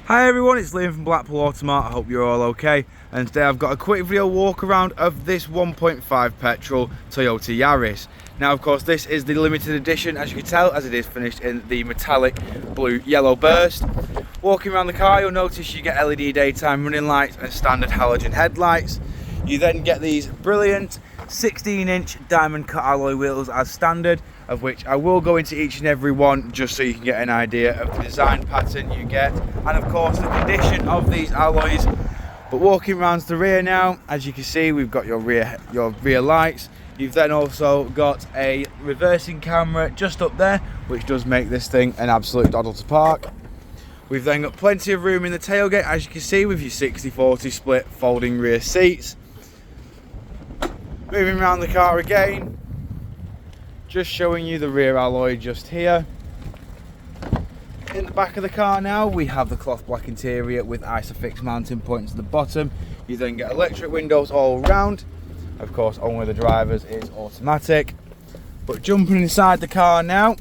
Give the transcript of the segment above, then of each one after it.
Hi everyone, it's Liam from Blackpool Automart. I hope you're all okay. And today I've got a quick video walk around of this 1.5 petrol Toyota Yaris. Now of course this is the limited edition, as you can tell, as it is finished in the metallic blue yellow burst. Walking around the car you'll notice you get LED daytime running lights and standard halogen headlights. You then get these brilliant 16-inch diamond cut alloy wheels as standard, of which I will go into each and every one just so you can get an idea of the design pattern you get and of course the condition of these alloys. But walking around to the rear now, as you can see, we've got your rear lights. You've then also got a reversing camera just up there, which does make this thing an absolute doddle to park. We've then got plenty of room in the tailgate, as you can see, with your 60/40 split folding rear seats. Moving around the car again, just showing you the rear alloy just here. In the back of the car now, we have the cloth black interior with Isofix mounting points at the bottom. You then get electric windows all round. Of course, only the driver's is automatic. But jumping inside the car now,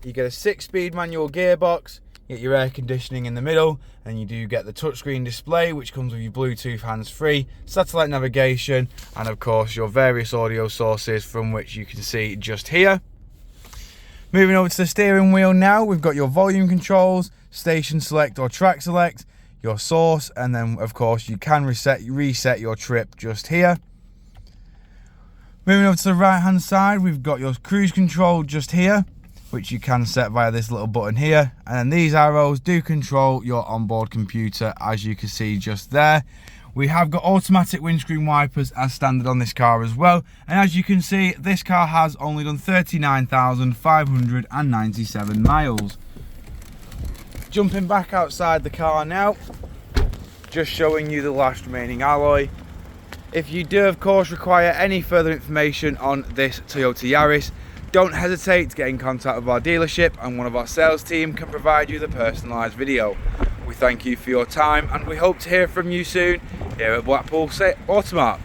you get a 6-speed manual gearbox. You get your air conditioning in the middle, and you do get the touchscreen display, which comes with your Bluetooth hands-free, satellite navigation, and of course your various audio sources from which you can see just here. Moving over to the steering wheel now, we've got your volume controls, station select or track select, your source, and then of course you can reset your trip just here. Moving over to the right hand side, we've got your cruise control just here, which you can set via this little button here, and then these arrows do control your onboard computer, as you can see just there. We have got automatic windscreen wipers as standard on this car as well, and as you can see this car has only done 39,597 miles. Jumping back outside the car now, just showing you the last remaining alloy. If you do of course require any further information on this Toyota Yaris, don't hesitate to get in contact with our dealership and one of our sales team can provide you the personalised video. We thank you for your time and we hope to hear from you soon here at Blackpool Automart.